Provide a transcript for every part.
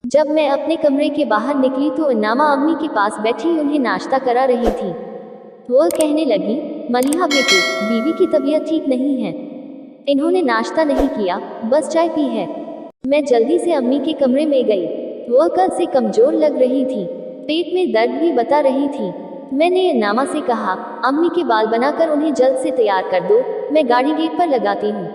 जब मैं अपने कमरे के बाहर निकली तो अन्नामा अम्मी के पास बैठी उन्हें नाश्ता करा रही थी। वो कहने लगी, मलिहा बेटी, बीवी की तबीयत ठीक नहीं है। इन्होंने नाश्ता नहीं किया, बस चाय पी है। मैं जल्दी से अम्मी के कमरे में गई। वो कल से कमजोर लग रही थी, पेट में दर्द भी बता रही थी। मैंने अन्नामा से कहा, अम्मी के बाल बनाकर उन्हें जल्द से तैयार कर दो, मैं गाड़ी गेट पर लगाती हूँ।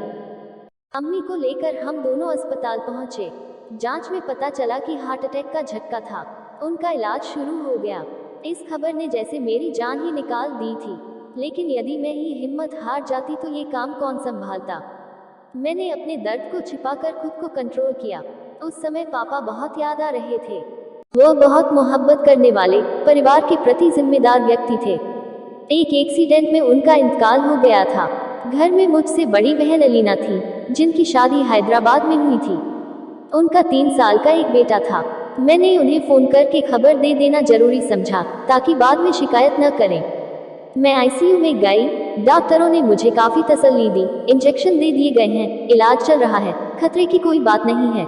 अम्मी को लेकर हम दोनों अस्पताल पहुंचे। जांच में पता चला कि हार्ट अटैक का झटका था। उनका इलाज शुरू हो गया। इस खबर ने जैसे मेरी जान ही निकाल दी थी। लेकिन यदि मैं ही हिम्मत हार जाती तो ये काम कौन संभालता। मैंने अपने दर्द को छिपाकर खुद को कंट्रोल किया। उस समय पापा बहुत याद आ रहे थे। वो बहुत मोहब्बत करने वाले, परिवार के प्रति जिम्मेदार व्यक्ति थे। एक एक्सीडेंट में उनका इंतकाल हो गया था। घर में मुझसे बड़ी बहन अलीना थी, जिनकी शादी हैदराबाद में हुई थी। उनका 3 साल का एक बेटा था। मैंने उन्हें फोन करके खबर दे देना जरूरी समझा, ताकि बाद में शिकायत न करें। मैं आईसीयू में गई। डॉक्टरों ने मुझे काफी तसल्ली दी। इंजेक्शन दे दिए गए हैं, इलाज चल रहा है, खतरे की कोई बात नहीं है।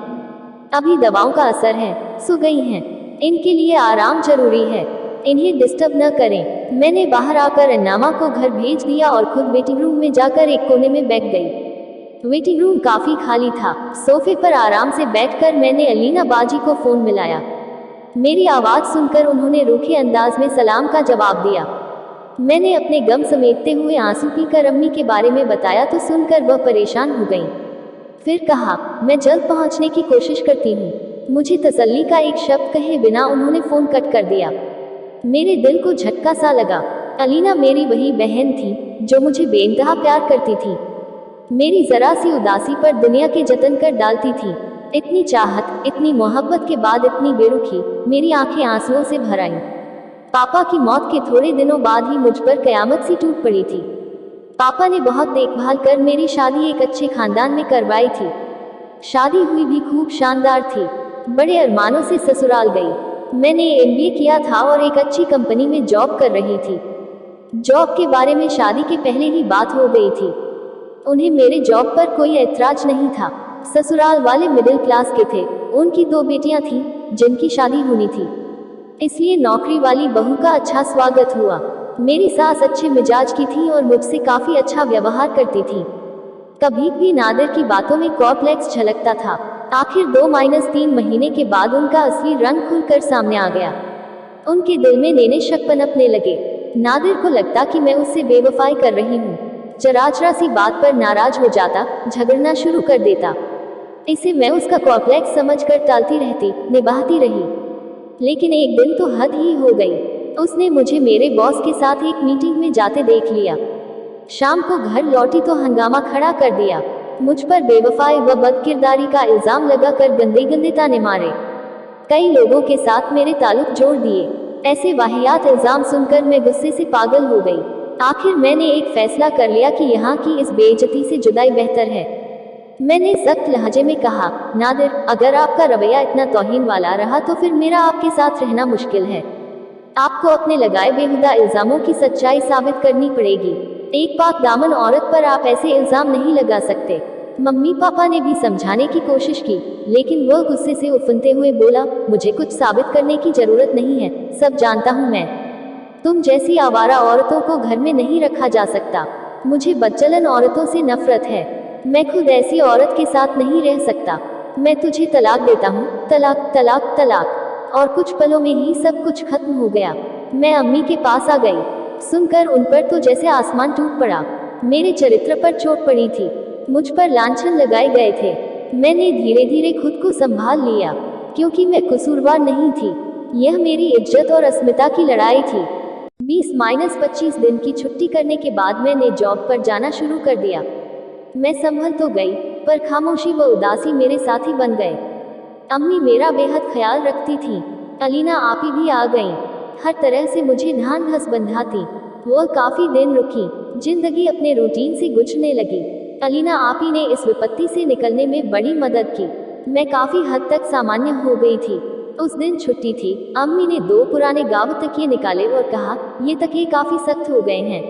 अभी दवाओं का असर है, सो गई हैं। इनके लिए आराम जरूरी है, इन्हें डिस्टर्ब न करें। मैंने बाहर आकर अन्नामा को घर भेज दिया और खुद वेटिंग रूम में जाकर एक कोने में बैठ गई। वेटिंग रूम काफी खाली था। सोफे पर आराम से बैठकर मैंने अलीना बाजी को फोन मिलाया। मेरी आवाज सुनकर उन्होंने रूखे अंदाज में सलाम का जवाब दिया। मैंने अपने गम समेटते हुए आंसू पीकर अम्मी के बारे में बताया तो सुनकर वह परेशान हो गई। फिर कहा, मैं जल्द पहुंचने की कोशिश करती हूँ। मुझे तसल्ली का एक शब्द कहे बिना उन्होंने फोन कट कर दिया। मेरे दिल को झटका सा लगा। अलीना मेरी वही बहन थी जो मुझे बेइंतहा प्यार करती थी। मेरी जरा सी उदासी पर दुनिया के जतन कर डालती थी। इतनी चाहत, इतनी मोहब्बत के बाद इतनी बेरुखी। मेरी आंखें आंसुओं से भर आईं। पापा की मौत के थोड़े दिनों बाद ही मुझ पर कयामत सी टूट पड़ी थी। पापा ने बहुत देखभाल कर मेरी शादी एक अच्छे खानदान में करवाई थी। शादी हुई भी खूब शानदार थी। बड़े अरमानों से ससुराल गई। मैंने एमबीए किया था और एक अच्छी कंपनी में जॉब कर रही थी। जॉब के बारे में शादी के पहले ही बात हो गई थी। उन्हें मेरे जॉब पर कोई ऐतराज नहीं था। ससुराल वाले मिडिल क्लास के थे। उनकी 2 बेटियां थीं, जिनकी शादी होनी थी, इसलिए नौकरी वाली बहू का अच्छा स्वागत हुआ। मेरी सास अच्छे मिजाज की थी और मुझसे काफी अच्छा व्यवहार करती थी। कभी भी नादिर की बातों में कॉम्प्लेक्स झलकता था। आखिर 2-3 महीने के बाद उनका असली रंग खुलकर सामने आ गया। उनके दिल में नैने शक पनपने लगे। नादिर को लगता कि मैं उससे बेवफाई कर रही हूँ। जरा सी बात पर नाराज हो जाता, झगड़ना शुरू कर देता। इसे मैं उसका कॉम्प्लेक्स समझकर टालती रहती, निभाती रही। लेकिन एक दिन तो हद ही हो गई। उसने मुझे मेरे बॉस के साथ एक मीटिंग में जाते देख लिया। शाम को घर लौटी तो हंगामा खड़ा कर दिया। मुझ पर बेवफाई व बदकिरदारी का इल्जाम लगाकर गंदे गंदे ताने मारे। कई लोगों के साथ मेरे ताल्लुक जोड़ दिए। ऐसे वाहियात इल्जाम सुनकर मैं गुस्से से पागल हो गई। आखिर मैंने एक फैसला कर लिया कि यहाँ की इस बेइज्जती से जुदाई बेहतर है। मैंने सख्त लहजे में कहा, नादिर, अगर आपका रवैया इतना तौहीन वाला रहा तो फिर मेरा आपके साथ रहना मुश्किल है। आपको अपने लगाए बेहुदा इल्जामों की सच्चाई साबित करनी पड़ेगी। एक पाक दामन औरत पर आप ऐसे इल्जाम नहीं लगा सकते। मम्मी पापा ने भी समझाने की कोशिश की, लेकिन वह गुस्से से उफनते हुए बोला, मुझे कुछ साबित करने की जरूरत नहीं है, सब जानता हूँ मैं। तुम जैसी आवारा औरतों को घर में नहीं रखा जा सकता। मुझे बदचलन औरतों से नफरत है। मैं खुद ऐसी औरत के साथ नहीं रह सकता। मैं तुझे तलाक देता हूँ। तलाक, तलाक, तलाक। और कुछ पलों में ही सब कुछ खत्म हो गया। मैं अम्मी के पास आ गई। सुनकर उन पर तो जैसे आसमान टूट पड़ा। मेरे चरित्र पर चोट पड़ी थी, मुझ पर लांछन लगाए गए थे। मैंने धीरे धीरे खुद को संभाल लिया, क्योंकि मैं कसूरवार नहीं थी। यह मेरी इज्जत और अस्मिता की लड़ाई थी। 20-25 दिन की छुट्टी करने के बाद मैंने जॉब पर जाना शुरू कर दिया। मैं संभल तो गई, पर खामोशी व उदासी मेरे साथी बन गए। अम्मी मेरा बेहद ख्याल रखती थी। अलीना आपी भी आ गईं। हर तरह से मुझे ढांढ ढस बंधाती। वो काफी दिन रुकी। जिंदगी अपने रूटीन से गुजरने लगी। अलीना आपी ने इस विपत्ति से निकलने में बड़ी मदद की। मैं काफी हद तक सामान्य हो गई थी। उस दिन छुट्टी थी। अम्मी ने 2 पुराने गाव तकिए निकाले और कहा, ये तकिए काफी सख्त हो गए हैं,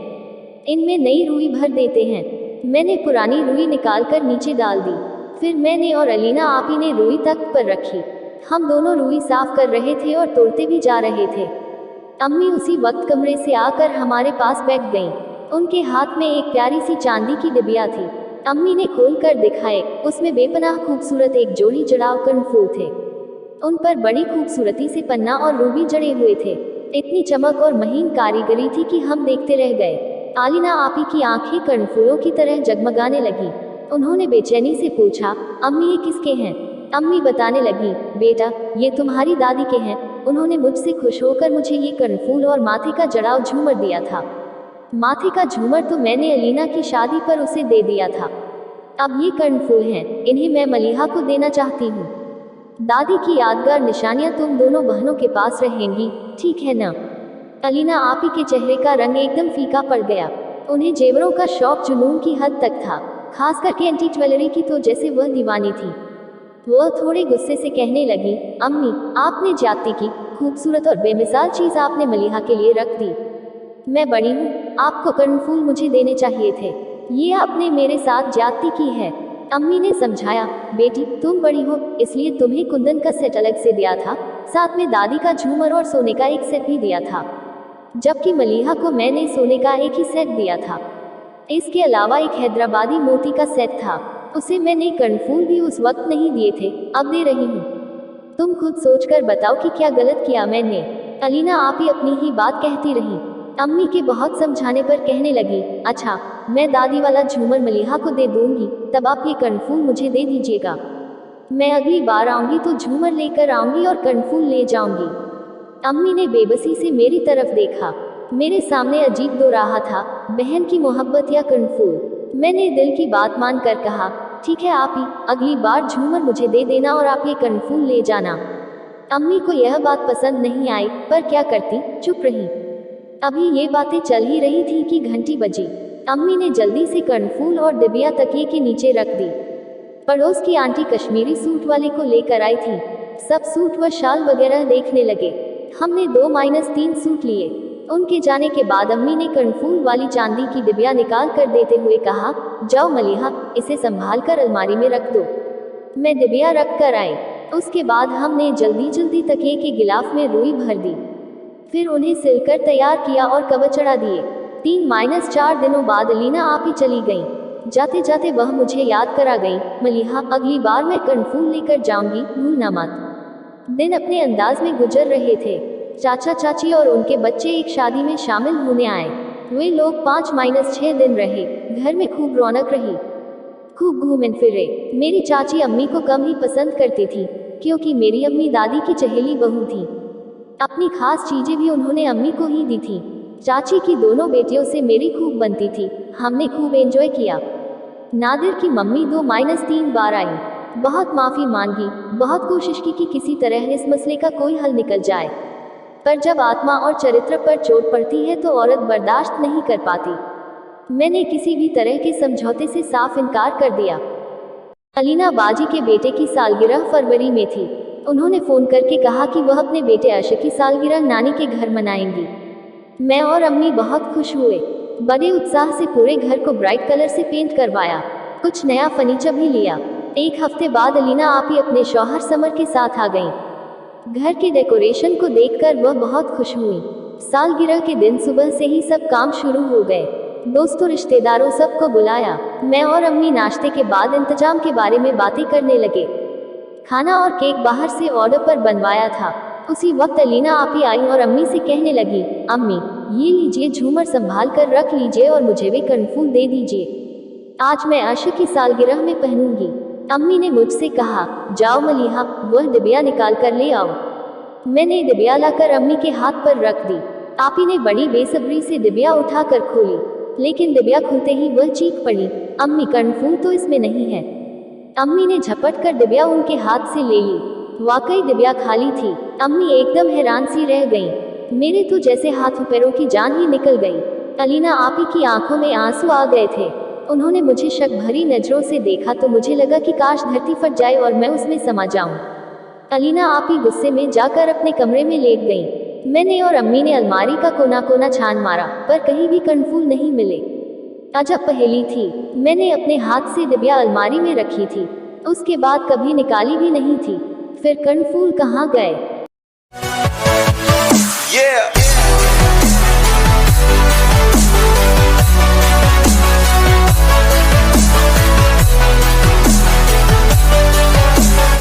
इनमें नई रुई भर देते हैं। मैंने पुरानी रुई निकालकर नीचे डाल दी। फिर मैंने और अलीना आपी ने रुई तख्त पर रखी। हम दोनों रुई साफ कर रहे थे और तोड़ते भी जा रहे थे। अम्मी उसी वक्त कमरे से आकर हमारे पास बैठ गईं। उनके हाथ में एक प्यारी सी चांदी की डिबिया थी। अम्मी ने खोल कर दिखाए, उसमें बेपनाह खूबसूरत एक जोड़ी जड़ाव कर्णफूल थे। उन पर बड़ी खूबसूरती से पन्ना और रूबी जड़े हुए थे। इतनी चमक और महीन कारीगरी थी कि हम देखते रह गए। आलिना आपी की आंखें कर्णफूलों की तरह जगमगाने लगी। उन्होंने बेचैनी से पूछा, अम्मी ये किसके हैं? अम्मी बताने लगी, बेटा ये तुम्हारी दादी के हैं। उन्होंने मुझसे खुश होकर मुझे ये कर्णफूल और माथे का जड़ाव झूमर दिया था। माथे का झूमर तो मैंने अलीना की शादी पर उसे दे दिया था। अब ये कर्णफूल हैं, इन्हें मैं मलिहा को देना चाहती हूँ। दादी की यादगार निशानियां तुम दोनों बहनों के पास रहेंगी, ठीक है ना? अलीना आपी के चेहरे का रंग एकदम फीका पड़ गया। उन्हें जेवरों का शौक जुनून की हद तक था, खास करके एंटी ज्वेलरी की तो जैसे वह दीवानी थी। वह थोड़े गुस्से से कहने लगी, अम्मी आपने ज्यादती की, खूबसूरत और बेमिसाल चीज आपने मलिहा के लिए रख दी। मैं बड़ी हूँ, आपको कर्णफूल मुझे देने चाहिए थे। ये आपने मेरे साथ ज्यादती की है। अम्मी ने समझाया, बेटी तुम बड़ी हो इसलिए तुम्हें कुंदन का सेट अलग से दिया था, साथ में दादी का झूमर और सोने का एक सेट भी दिया था, जबकि मलिहा को मैंने सोने का एक ही सेट दिया था। इसके अलावा एक हैदराबादी मोती का सेट था, उसे मैंने कर्णफूल भी उस वक्त नहीं दिए थे, अब दे रही हूँ। तुम खुद सोचकर बताओ कि क्या गलत किया मैंने। अलीना आपी अपनी ही बात कहती रही। अम्मी के बहुत समझाने पर कहने लगी, अच्छा मैं दादी वाला झूमर मलिहा को दे दूंगी, तब आप ये कर्णफूल मुझे दे दीजिएगा। मैं अगली बार आऊंगी तो झूमर लेकर आऊंगी और कर्णफूल ले जाऊंगी। अम्मी ने बेबसी से मेरी तरफ देखा। मेरे सामने अजीब दो राह था, बहन की मोहब्बत या कर्णफूल। मैंने दिल की बात मानकर कहा, ठीक है आपी, अगली बार झूमर मुझे दे देना और आप ये कर्णफूल ले जाना। अम्मी को यह बात पसंद नहीं आई, पर क्या करती, चुप रही। अभी ये बातें चल ही रही थी कि घंटी बजी। अम्मी ने जल्दी से कर्णफूल और डिबिया तकिए के नीचे रख दी। पड़ोस की आंटी कश्मीरी सूट वाले को लेकर आई थी। सब सूट व शाल वगैरह देखने लगे। हमने 2-3 सूट लिए। उनके जाने के बाद अम्मी ने कर्णफूल वाली चांदी की डिबिया निकाल कर देते हुए कहा, जाओ मलिहा, इसे संभाल कर अलमारी में रख दो। मैं डिबिया रख कर आई। उसके बाद हमने जल्दी जल्दी तकिए के गिलाफ में रुई भर दी, फिर उन्हें सिलकर तैयार किया और कवर चढ़ा दिए। 3-4 दिनों बाद अलीना आपी चली गईं। जाते जाते वह मुझे याद करा गई, मलिहा अगली बार मैं कर्णफूल लेकर जाऊंगी, भूलना मत। दिन अपने अंदाज में गुजर रहे थे। चाचा चाची और उनके बच्चे एक शादी में शामिल होने आए। वे लोग 5-6 दिन रहे। घर में खूब रौनक रही, खूब घूमे फिरे। मेरी चाची अम्मी को कम ही पसंद करती थी, क्योंकि मेरी अम्मी दादी की चहेली बहू थी। अपनी खास चीजें भी उन्होंने अम्मी को ही दी थी। चाची की दोनों बेटियों से मेरी खूब बनती थी। हमने खूब एंजॉय किया। नादिर की मम्मी 2-3 बार आई। बहुत माफी मांगी, बहुत कोशिश की कि किसी तरह इस मसले का कोई हल निकल जाए, पर जब आत्मा और चरित्र पर चोट पड़ती है तो औरत बर्दाश्त नहीं कर पाती। मैंने किसी भी तरह के समझौते से साफ इनकार कर दिया। अलीना बाजी के बेटे की सालगिरह फरवरी में थी। उन्होंने फोन करके कहा कि वह अपने बेटे अर्श की सालगिरह नानी के घर मनाएंगी। मैं और अम्मी बहुत खुश हुए। बड़े उत्साह से पूरे घर को ब्राइट कलर से पेंट करवाया, कुछ नया फर्नीचर भी लिया। एक हफ्ते बाद अलीना आपी अपने शौहर समर के साथ आ गईं। घर के डेकोरेशन को देखकर वह बहुत खुश हुई। सालगिरह के दिन सुबह से ही सब काम शुरू हो गए। दोस्तों रिश्तेदारों सबको बुलाया। मैं और अम्मी नाश्ते के बाद इंतजाम के बारे में बातें करने लगे। खाना और केक बाहर से ऑर्डर पर बनवाया था। उसी वक्त अलीना आपी आई और अम्मी से कहने लगी, अम्मी ये लीजिए झूमर, संभाल कर रख लीजिए और मुझे वे कर्णफूल दे दीजिए। आज मैं अर्श की सालगिरह में पहनूंगी। अम्मी ने मुझसे कहा, जाओ मलिहा, वह डिबिया निकाल कर ले आओ। मैंने डिबिया लाकर अम्मी के हाथ पर रख दी। आपी ने बड़ी बेसब्री से डिबिया उठाकर खोली, लेकिन डिबिया खुलते ही वह चीख पड़ी, अम्मी कर्णफूल तो इसमें नहीं है। अम्मी ने झपट कर डिबिया उनके हाथ से ले ली। वाकई डिबिया खाली थी। अम्मी एकदम हैरान सी रह गईं। मेरे तो जैसे हाथों पैरों की जान ही निकल गई। अलीना आपी की आंखों में आंसू आ गए थे। उन्होंने मुझे शक भरी नजरों से देखा तो मुझे लगा कि काश धरती फट जाए और मैं उसमें समा जाऊं। अलीना आपी गुस्से में जाकर अपने कमरे में लेट गईं। मैंने और अम्मी ने अलमारी का कोना कोना छान मारा, पर कहीं भी कर्णफूल नहीं मिले। अजब पहेली थी। मैंने अपने हाथ से डिबिया अलमारी में रखी थी, उसके बाद कभी निकाली भी नहीं थी। फिर कर्णफूल कहाँ गए? Yeah.